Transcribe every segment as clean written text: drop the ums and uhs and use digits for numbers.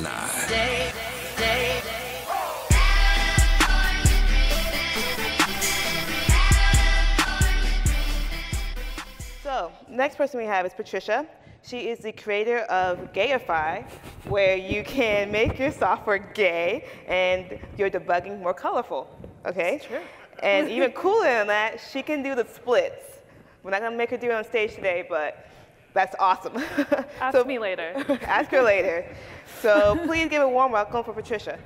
So, next person we have is Patricia. She is the creator of Gayify, where you can make your software gay and your debugging more colorful. Okay? That's true. And even cooler than that, she can do the splits. We're not going to make her do it on stage today, but that's awesome. Ask me later. Ask her later. So please give a warm welcome for Patricia.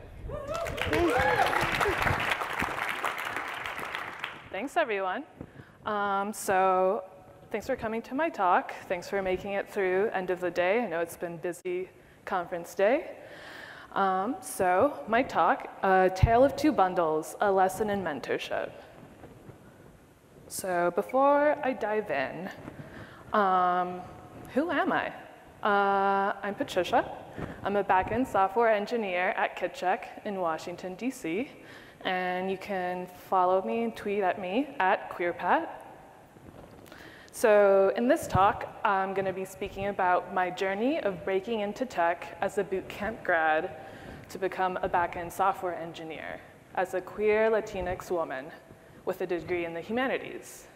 Thanks, everyone. So thanks for coming to my talk. Thanks for making it through end of the day. I know it's been busy conference day. So my talk, A Tale of Two Bundles, a lesson in mentorship. So before I dive in, who am I? I'm Patricia. I'm a backend software engineer at KitCheck in Washington, DC. And you can follow me and tweet at me at QueerPat. So in this talk, I'm going to be speaking about my journey of breaking into tech as a bootcamp grad to become a backend software engineer as a queer Latinx woman with a degree in the humanities.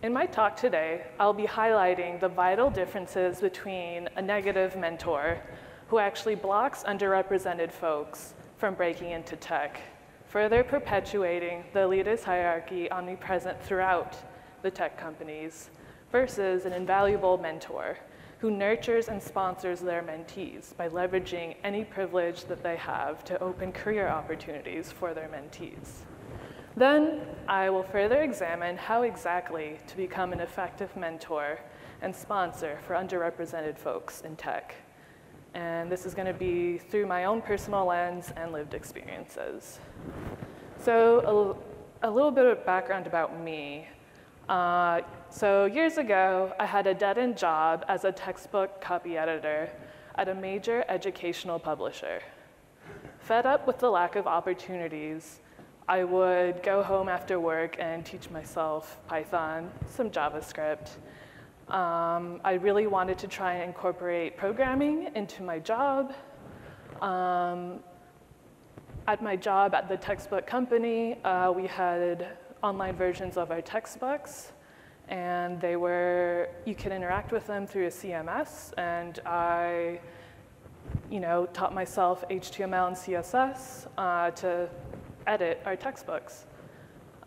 In my talk today, I'll be highlighting the vital differences between a negative mentor who actually blocks underrepresented folks from breaking into tech, further perpetuating the elitist hierarchy omnipresent throughout the tech companies, versus an invaluable mentor who nurtures and sponsors their mentees by leveraging any privilege that they have to open career opportunities for their mentees. Then I will further examine how exactly to become an effective mentor and sponsor for underrepresented folks in tech. And this is going to be through my own personal lens and lived experiences. So a little bit of background about me. So years ago, I had a dead-end job as a textbook copy editor at a major educational publisher. Fed up with the lack of opportunities, I would go home after work and teach myself Python, some JavaScript. I really wanted to try and incorporate programming into my job. At my job at the textbook company, we had online versions of our textbooks, and you could interact with them through a CMS, and I taught myself HTML and CSS to edit our textbooks.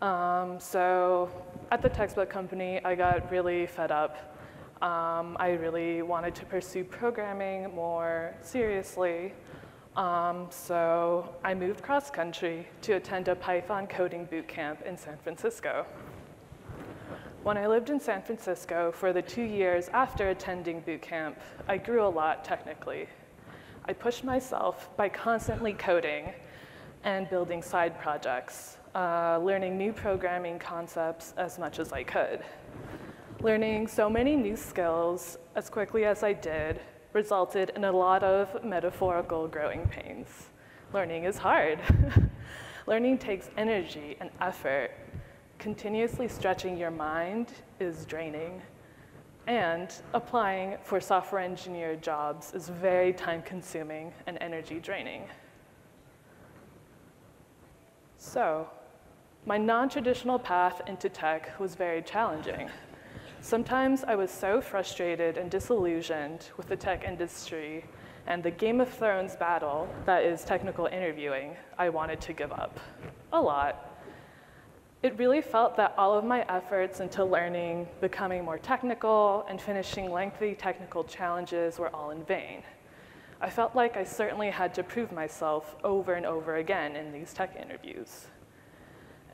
So at the textbook company, I got really fed up. I really wanted to pursue programming more seriously. So I moved cross-country to attend a Python coding bootcamp in San Francisco. When I lived in San Francisco for the 2 years after attending bootcamp, I grew a lot technically. I pushed myself by constantly coding and building side projects, learning new programming concepts as much as I could. Learning so many new skills as quickly as I did resulted in a lot of metaphorical growing pains. Learning is hard. Learning takes energy and effort. Continuously stretching your mind is draining. And applying for software engineer jobs is very time-consuming and energy draining. So, my non-traditional path into tech was very challenging. Sometimes I was so frustrated and disillusioned with the tech industry and the Game of Thrones battle that is technical interviewing, I wanted to give up. A lot. It really felt that all of my efforts into learning, becoming more technical, and finishing lengthy technical challenges were all in vain. I felt like I certainly had to prove myself over and over again in these tech interviews.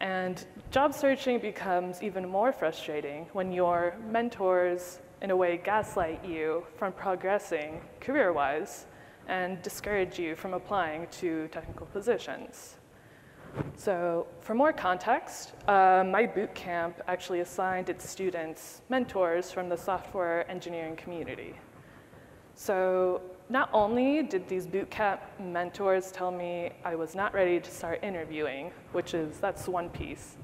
And job searching becomes even more frustrating when your mentors, in a way, gaslight you from progressing career-wise and discourage you from applying to technical positions. So for more context, my boot camp actually assigned its students mentors from the software engineering community. So not only did these boot camp mentors tell me I was not ready to start interviewing, that's one piece,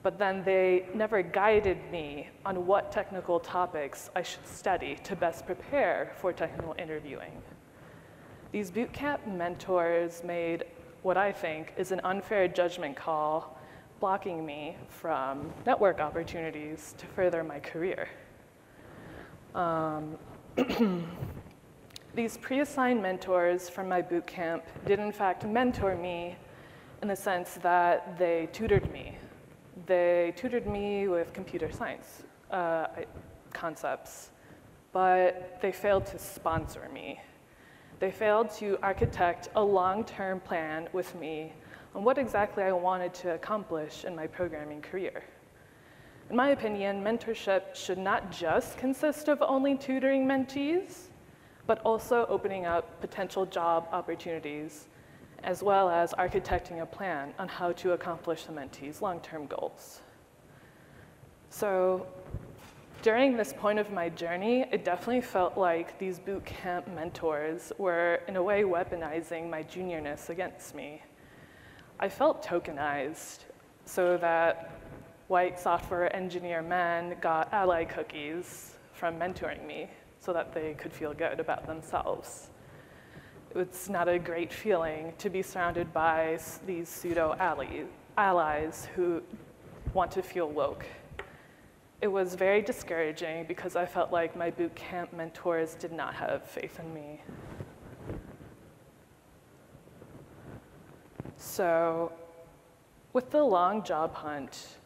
but then they never guided me on what technical topics I should study to best prepare for technical interviewing. These bootcamp mentors made what I think is an unfair judgment call, blocking me from network opportunities to further my career. These pre-assigned mentors from my bootcamp did in fact mentor me in the sense that they tutored me. They tutored me with computer science concepts, but they failed to sponsor me. They failed to architect a long-term plan with me on what exactly I wanted to accomplish in my programming career. In my opinion, mentorship should not just consist of only tutoring mentees, but also opening up potential job opportunities, as well as architecting a plan on how to accomplish the mentee's long-term goals. So during this point of my journey, it definitely felt like these bootcamp mentors were, in a way, weaponizing my juniorness against me. I felt tokenized, so that white software engineer men got ally cookies from mentoring me so that they could feel good about themselves. It's not a great feeling to be surrounded by these pseudo-allies who want to feel woke. It was very discouraging because I felt like my bootcamp mentors did not have faith in me. So, with the long job hunt,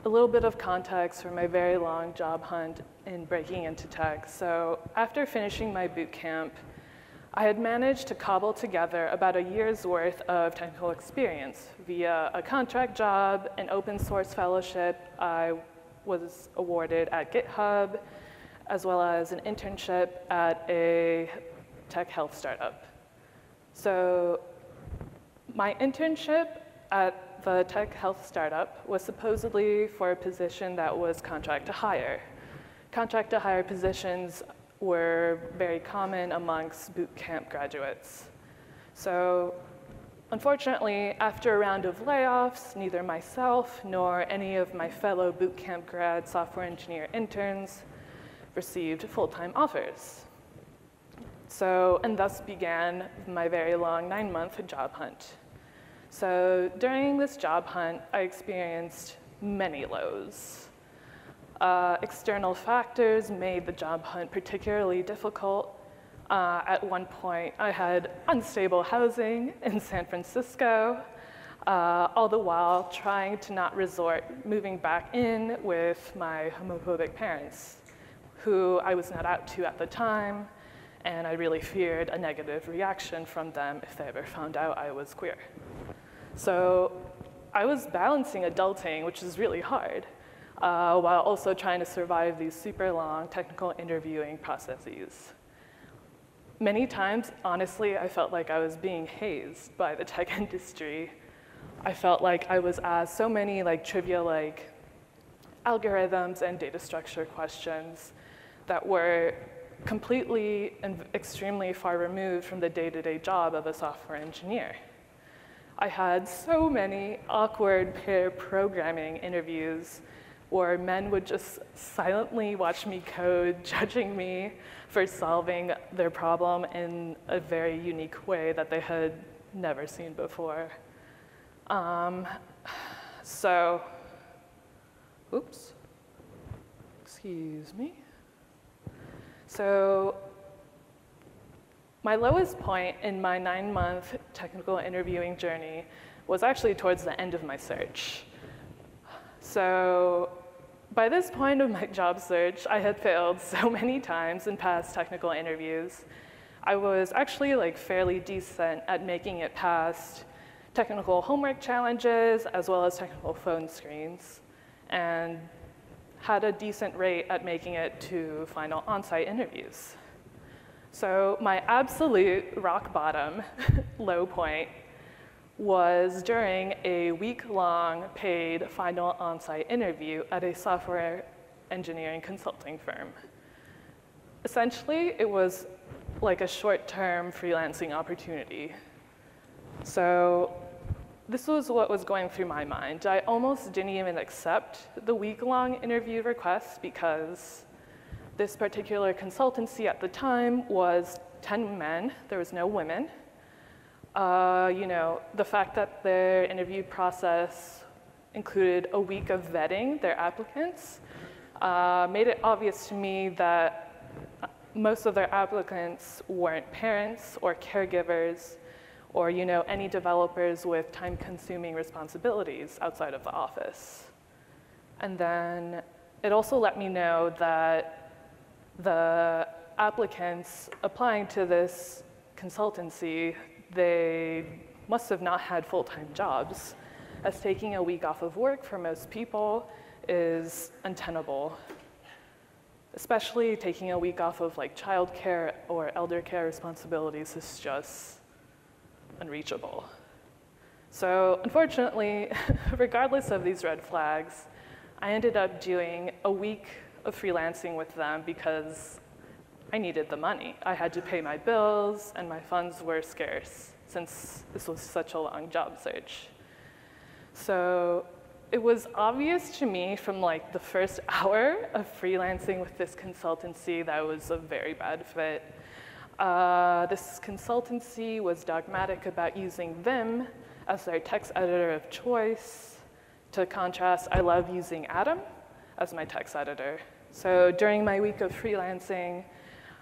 a little bit of context for my very long job hunt in breaking into tech. So, after finishing my bootcamp, I had managed to cobble together about a year's worth of technical experience via a contract job, an open source fellowship I was awarded at GitHub, as well as an internship at a tech health startup. So my internship at the tech health startup was supposedly for a position that was contract to hire. Contract to hire positions were very common amongst bootcamp graduates. So unfortunately, after a round of layoffs, neither myself nor any of my fellow bootcamp grad software engineer interns received full-time offers. So, and thus began my very long 9-month job hunt. So during this job hunt, I experienced many lows. External factors made the job hunt particularly difficult. At one point, I had unstable housing in San Francisco, all the while trying to not resort moving back in with my homophobic parents, who I was not out to at the time, and I really feared a negative reaction from them if they ever found out I was queer. So I was balancing adulting, which is really hard, while also trying to survive these super long technical interviewing processes. Many times, honestly, I felt like I was being hazed by the tech industry. I felt like I was asked so many trivia algorithms and data structure questions that were completely and extremely far removed from the day-to-day job of a software engineer. I had so many awkward pair programming interviews where men would just silently watch me code, judging me for solving their problem in a very unique way that they had never seen before. Oops, excuse me. So my lowest point in my 9-month technical interviewing journey was actually towards the end of my search. So by this point of my job search, I had failed so many times in past technical interviews. I was actually fairly decent at making it past technical homework challenges as well as technical phone screens, and had a decent rate at making it to final on-site interviews. So my absolute rock bottom low point was during a week-long paid final on-site interview at a software engineering consulting firm. Essentially, it was like a short-term freelancing opportunity. So this was what was going through my mind. I almost didn't even accept the week-long interview request because this particular consultancy at the time was 10 men, there was no women. The fact that their interview process included a week of vetting their applicants made it obvious to me that most of their applicants weren't parents or caregivers or any developers with time-consuming responsibilities outside of the office. And then it also let me know that the applicants applying to this consultancy, they must have not had full-time jobs, as taking a week off of work for most people is untenable. Especially taking a week off of like childcare or elder care responsibilities is just unreachable. So unfortunately, regardless of these red flags, I ended up doing a week of freelancing with them because I needed the money. I had to pay my bills and my funds were scarce since this was such a long job search. So it was obvious to me from like the first hour of freelancing with this consultancy that it was a very bad fit. This consultancy was dogmatic about using Vim as their text editor of choice. To contrast, I love using Atom as my text editor. So during my week of freelancing,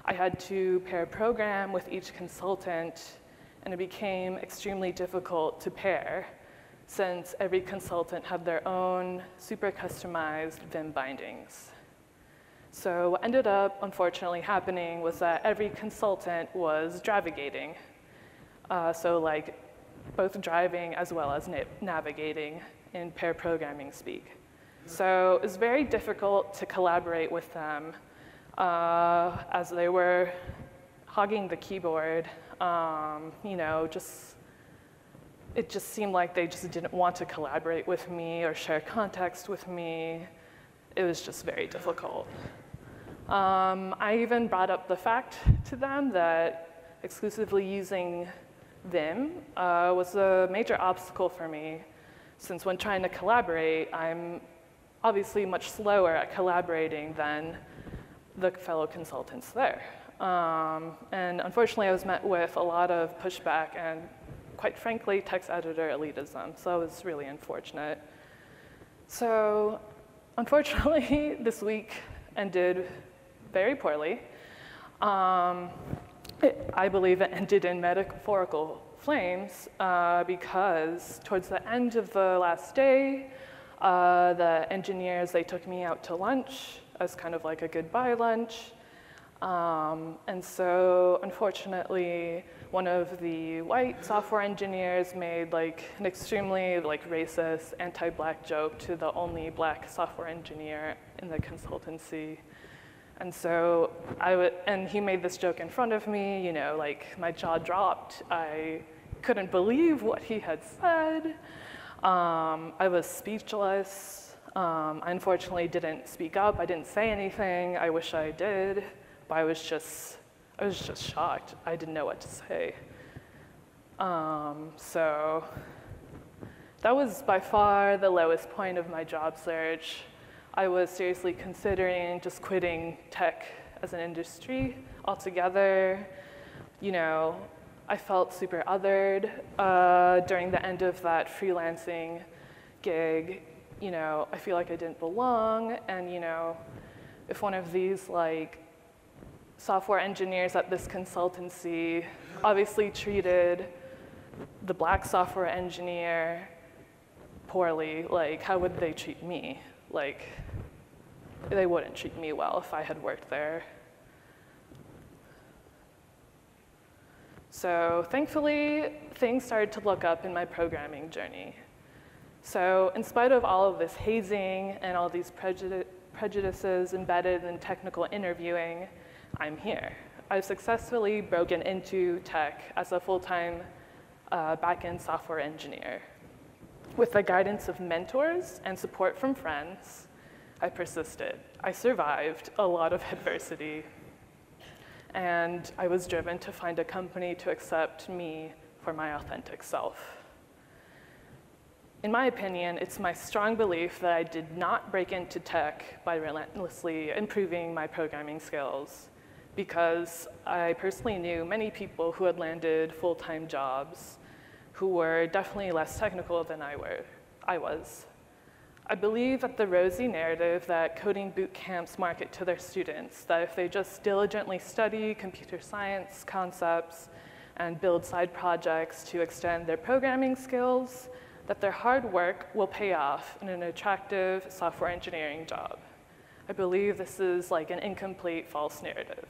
I had to pair program with each consultant, and it became extremely difficult to pair since every consultant had their own super customized Vim bindings. So what ended up, unfortunately, happening was that every consultant was navigating. So like both driving as well as navigating in pair programming speak. So it was very difficult to collaborate with them as they were hogging the keyboard. It just seemed like they just didn't want to collaborate with me or share context with me. It was just very difficult. I even brought up the fact to them that exclusively using Vim was a major obstacle for me, since when trying to collaborate, I'm obviously much slower at collaborating than the fellow consultants there. And unfortunately, I was met with a lot of pushback and, quite frankly, text editor elitism, so it was really unfortunate. So unfortunately, this week ended very poorly. I believe it ended in metaphorical flames because towards the end of the last day, the engineers, they took me out to lunch as kind of like a goodbye lunch. And so unfortunately, one of the white software engineers made like an extremely like racist, anti-black joke to the only black software engineer in the consultancy. And so and he made this joke in front of me, like my jaw dropped. I couldn't believe what he had said. I was speechless. I unfortunately didn't speak up. I didn't say anything. I wish I did, but I was just shocked. I didn't know what to say. So that was by far the lowest point of my job search. I was seriously considering just quitting tech as an industry altogether. I felt super othered during the end of that freelancing gig. I feel like I didn't belong, and if one of these like software engineers at this consultancy obviously treated the black software engineer poorly, like how would they treat me? Like, they wouldn't treat me well if I had worked there. So thankfully, things started to look up in my programming journey. So in spite of all of this hazing and all these prejudices embedded in technical interviewing, I'm here. I've successfully broken into tech as a full-time back-end software engineer. With the guidance of mentors and support from friends, I persisted. I survived a lot of adversity, and I was driven to find a company to accept me for my authentic self. In my opinion, it's my strong belief that I did not break into tech by relentlessly improving my programming skills, because I personally knew many people who had landed full-time jobs who were definitely less technical than I was. I believe that the rosy narrative that coding boot camps market to their students, that if they just diligently study computer science concepts and build side projects to extend their programming skills, that their hard work will pay off in an attractive software engineering job. I believe this is like an incomplete false narrative.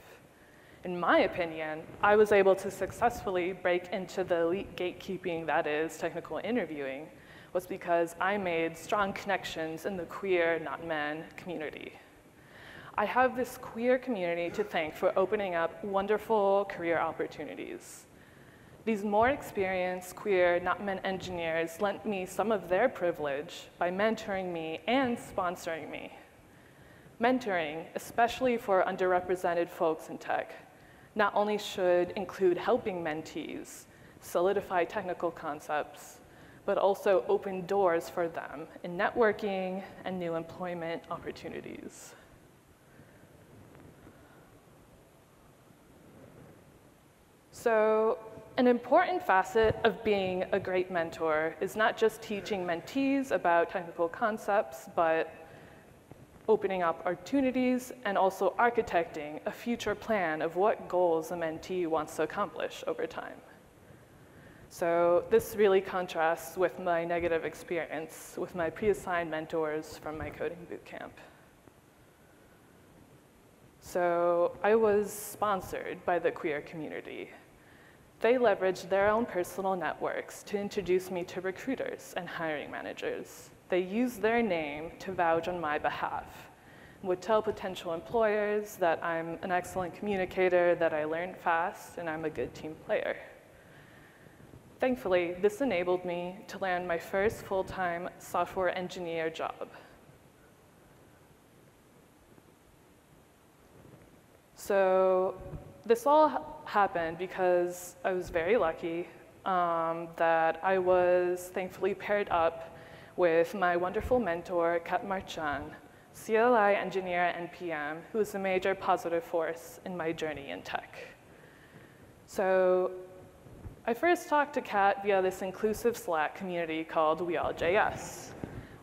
In my opinion, I was able to successfully break into the elite gatekeeping that is technical interviewing was because I made strong connections in the queer, not men, community. I have this queer community to thank for opening up wonderful career opportunities. These more experienced queer, not men engineers lent me some of their privilege by mentoring me and sponsoring me. Mentoring, especially for underrepresented folks in tech, not only should include helping mentees solidify technical concepts, but also open doors for them in networking and new employment opportunities. So, an important facet of being a great mentor is not just teaching mentees about technical concepts, but opening up opportunities and also architecting a future plan of what goals a mentee wants to accomplish over time. So this really contrasts with my negative experience with my pre-assigned mentors from my coding bootcamp. So I was sponsored by the queer community. They leveraged their own personal networks to introduce me to recruiters and hiring managers. They used their name to vouch on my behalf, would tell potential employers that I'm an excellent communicator, that I learn fast, and I'm a good team player. Thankfully, this enabled me to land my first full-time software engineer job. So this all happened because I was very lucky that I was thankfully paired up with my wonderful mentor, Kat Marchand, CLI engineer and PM, who is a major positive force in my journey in tech. So I first talked to Kat via this inclusive Slack community called WeAllJS.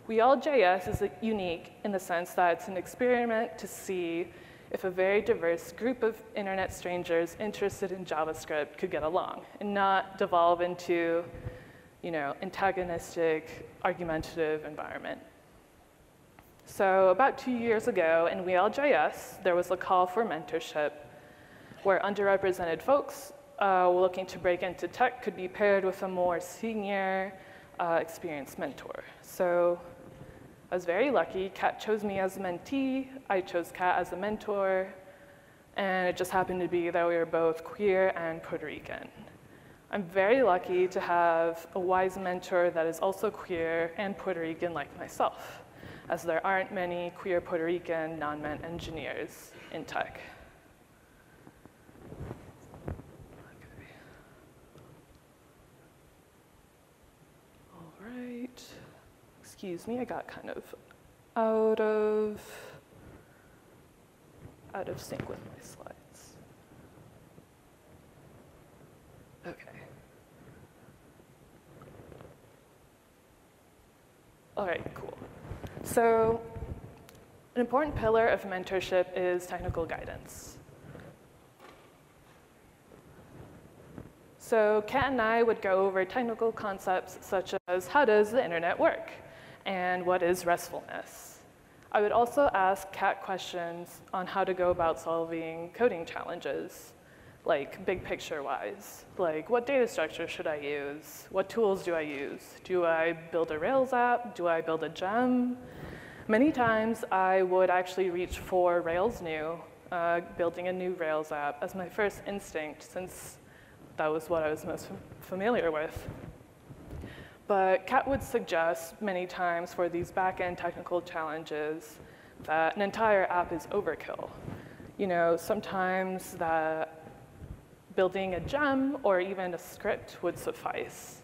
WeAllJS is unique in the sense that it's an experiment to see if a very diverse group of internet strangers interested in JavaScript could get along and not devolve into, antagonistic, argumentative environment. So about 2 years ago in WeAllJS, there was a call for mentorship where underrepresented folks looking to break into tech could be paired with a more senior, experienced mentor. So I was very lucky. Kat chose me as a mentee. I chose Kat as a mentor. And it just happened to be that we were both queer and Puerto Rican. I'm very lucky to have a wise mentor that is also queer and Puerto Rican like myself, as there aren't many queer Puerto Rican non-men engineers in tech. Okay. All right. Excuse me, I got kind of out of sync with my slides. Okay. All right, cool. So an important pillar of mentorship is technical guidance. So Kat and I would go over technical concepts such as how does the internet work and what is RESTfulness. I would also ask Kat questions on how to go about solving coding challenges, like big picture wise, like what data structure should I use? What tools do I use? Do I build a Rails app? Do I build a gem? Many times I would actually reach for Rails new, building a new Rails app as my first instinct, since that was what I was most familiar with. But Kat would suggest many times for these back-end technical challenges that an entire app is overkill. Sometimes that building a gem or even a script would suffice.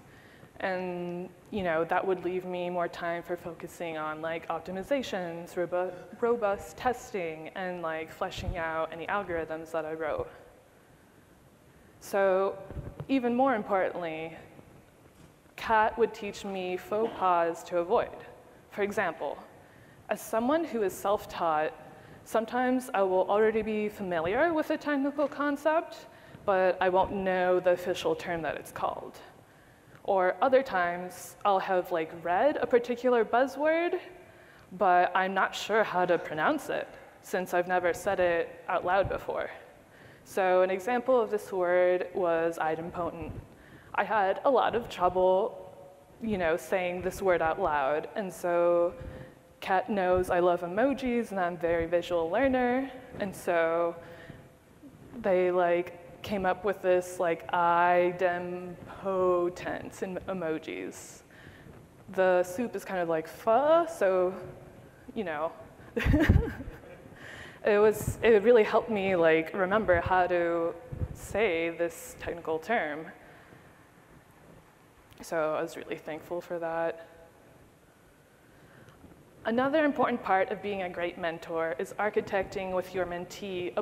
And that would leave me more time for focusing on like optimizations, robust testing, and like fleshing out any algorithms that I wrote. So even more importantly, Kat would teach me faux pas to avoid. For example, as someone who is self-taught, sometimes I will already be familiar with a technical concept, but I won't know the official term that it's called. Or other times, I'll have like read a particular buzzword, but I'm not sure how to pronounce it, since I've never said it out loud before. So an example of this word was idempotent. I had a lot of trouble, saying this word out loud, and so Kat knows I love emojis and I'm a very visual learner, and so they came up with this idempotent in emojis. The soup is kind of like pho, so it really helped me remember how to say this technical term. So I was really thankful for that. Another important part of being a great mentor is architecting with your mentee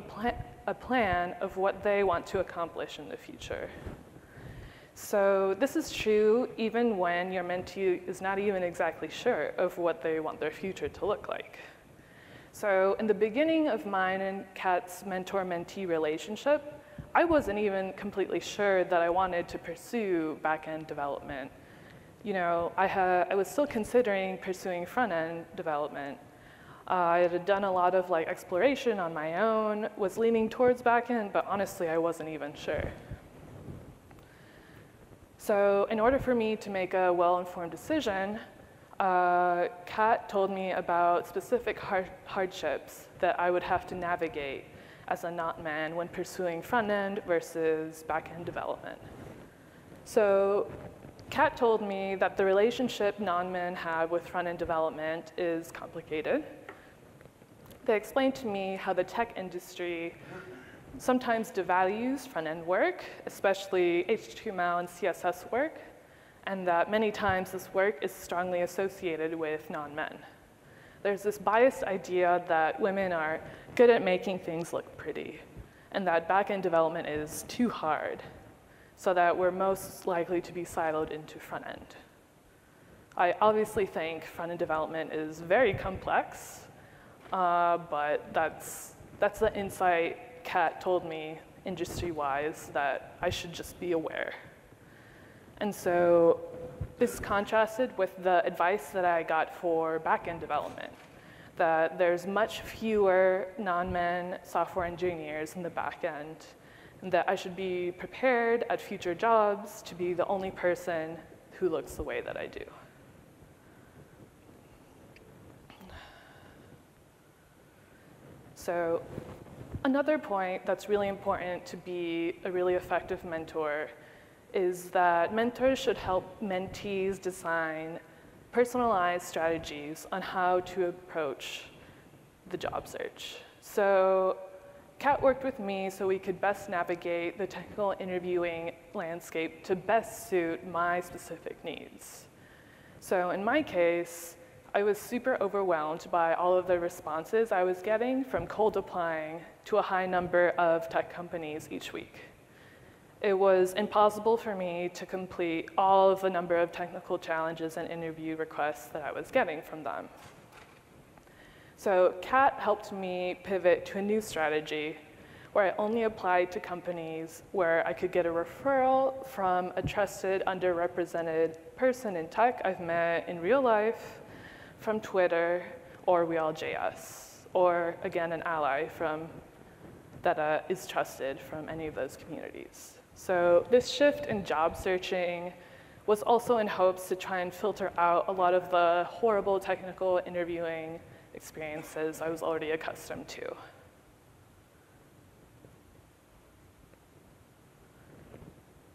a plan of what they want to accomplish in the future. So this is true even when your mentee is not even exactly sure of what they want their future to look like. So in the beginning of mine and Kat's mentor-mentee relationship, I wasn't even completely sure that I wanted to pursue back-end development. I was still considering pursuing front-end development. I had done a lot of exploration on my own, was leaning towards back-end, but honestly, I wasn't even sure. So in order for me to make a well-informed decision, Kat told me about specific hardships that I would have to navigate as a not-man when pursuing front-end versus back-end development. So Kat told me that the relationship non-men have with front-end development is complicated. They explained to me how the tech industry sometimes devalues front-end work, especially HTML and CSS work, and that many times this work is strongly associated with non-men. There's this biased idea that women are good at making things look pretty, and that back-end development is too hard, so that we're most likely to be siloed into front-end. I obviously think front-end development is very complex, but that's the insight Kat told me industry-wise that I should just be aware. And so this contrasted with the advice that I got for back-end development, that there's much fewer non-men software engineers in the back end, and that I should be prepared at future jobs to be the only person who looks the way that I do. So another point that's really important to be a really effective mentor is that mentors should help mentees design personalized strategies on how to approach the job search. So Kat worked with me so we could best navigate the technical interviewing landscape to best suit my specific needs. So in my case, I was super overwhelmed by all of the responses I was getting from cold applying to a high number of tech companies each week. It was impossible for me to complete all of the number of technical challenges and interview requests that I was getting from them. So Kat helped me pivot to a new strategy where I only applied to companies where I could get a referral from a trusted, underrepresented person in tech I've met in real life, from Twitter or WeAllJS, or again, an ally that is trusted from any of those communities. So this shift in job searching was also in hopes to try and filter out a lot of the horrible technical interviewing experiences I was already accustomed to.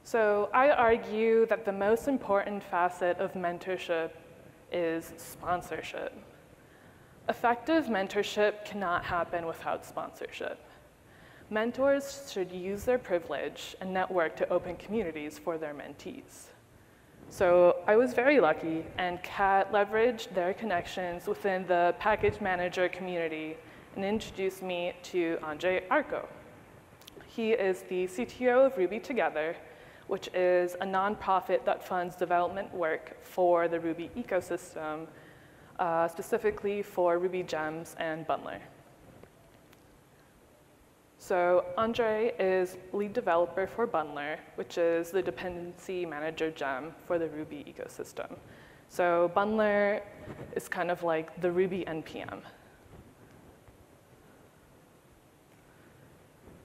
So I argue that the most important facet of mentorship is sponsorship. Effective mentorship cannot happen without sponsorship. Mentors should use their privilege and network to open communities for their mentees. So I was very lucky, and Kat leveraged their connections within the package manager community and introduced me to Andre Arco. He is the CTO of Ruby Together, which is a nonprofit that funds development work for the Ruby ecosystem, specifically for Ruby Gems and Bundler. So Andre is lead developer for Bundler, which is the dependency manager gem for the Ruby ecosystem. So Bundler is kind of like the Ruby NPM.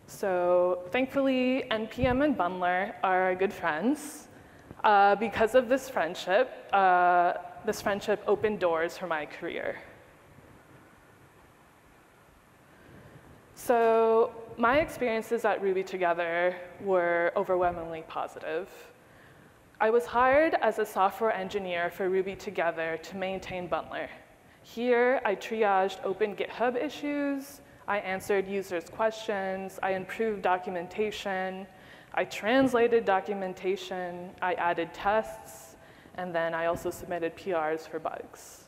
So thankfully, NPM and Bundler are good friends. Because of this friendship opened doors for my career. So my experiences at Ruby Together were overwhelmingly positive. I was hired as a software engineer for Ruby Together to maintain Bundler. Here, I triaged open GitHub issues, I answered users' questions, I improved documentation, I translated documentation, I added tests, and then I also submitted PRs for bugs.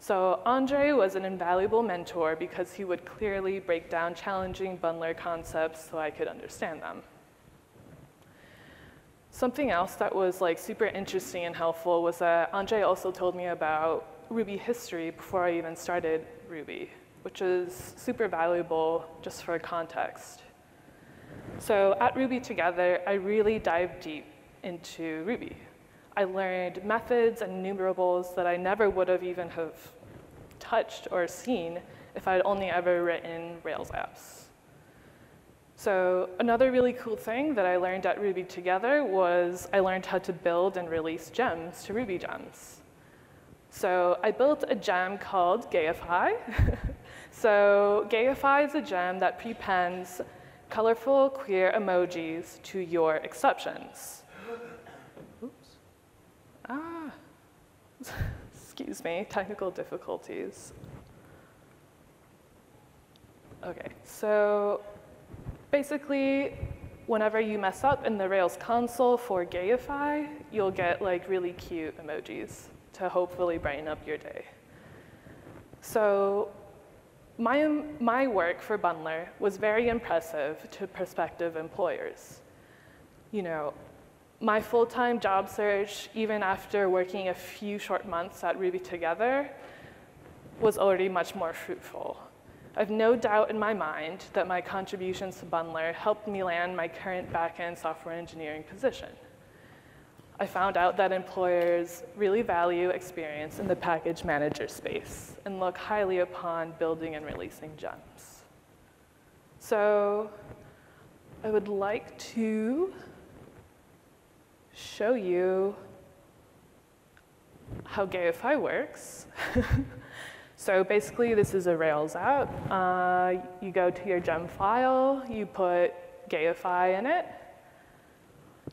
So Andre was an invaluable mentor because he would clearly break down challenging Bundler concepts so I could understand them. Something else that was like super interesting and helpful was that Andre also told me about Ruby history before I even started Ruby, which is super valuable just for context. So at Ruby Together, I really dived deep into Ruby. I learned methods and enumerables that I never would have even have touched or seen if I'd only ever written Rails apps. So another really cool thing that I learned at Ruby Together was I learned how to build and release gems to Ruby Gems. So I built a gem called Gayify. So Gayify is a gem that prepends colorful queer emojis to your exceptions. Oops. Excuse me, technical difficulties. Okay, so basically, whenever you mess up in the Rails console for Gayify, you'll get like really cute emojis to hopefully brighten up your day. So my work for Bundler was very impressive to prospective employers. You know, my full-time job search, even after working a few short months at Ruby Together, was already much more fruitful. I have no doubt in my mind that my contributions to Bundler helped me land my current back-end software engineering position. I found out that employers really value experience in the package manager space and look highly upon building and releasing gems. So I would like to show you how Gayify works. So basically, this is a Rails app. You go to your gem file, you put Gayify in it,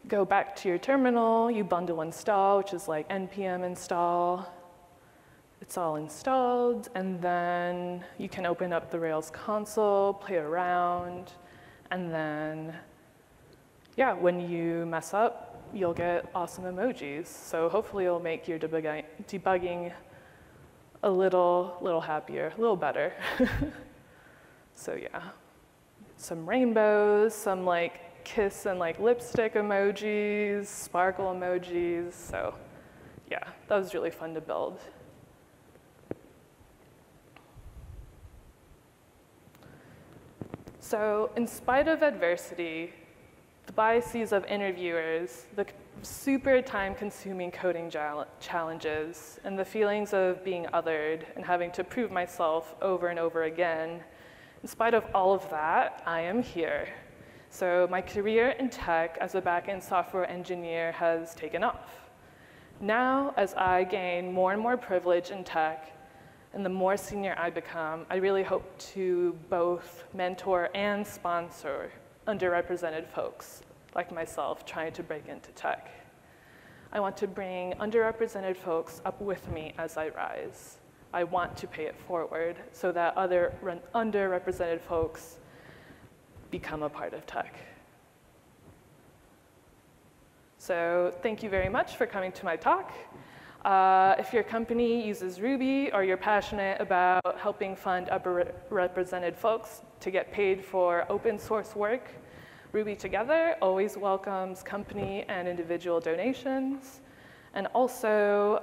go back to your terminal, you bundle install, which is like npm install. It's all installed, and then you can open up the Rails console, play around, and then, yeah, when you mess up, you'll get awesome emojis. So hopefully it'll make your debugging a little happier, a little better. So yeah, some rainbows, some like kiss and like lipstick emojis, sparkle emojis. So yeah, that was really fun to build. So in spite of adversity, the biases of interviewers, the super time-consuming coding challenges, and the feelings of being othered and having to prove myself over and over again, in spite of all of that, I am here. So my career in tech as a back-end software engineer has taken off. Now, as I gain more and more privilege in tech, and the more senior I become, I really hope to both mentor and sponsor underrepresented folks like myself trying to break into tech. I want to bring underrepresented folks up with me as I rise. I want to pay it forward so that other underrepresented folks become a part of tech. So thank you very much for coming to my talk. If your company uses Ruby or you're passionate about helping fund underrepresented folks to get paid for open source work, Ruby Together always welcomes company and individual donations. And also,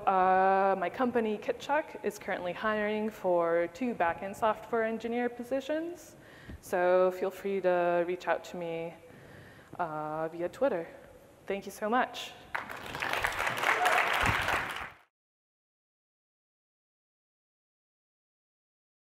my company, KitChuck, is currently hiring for 2 backend software engineer positions. So feel free to reach out to me via Twitter. Thank you so much.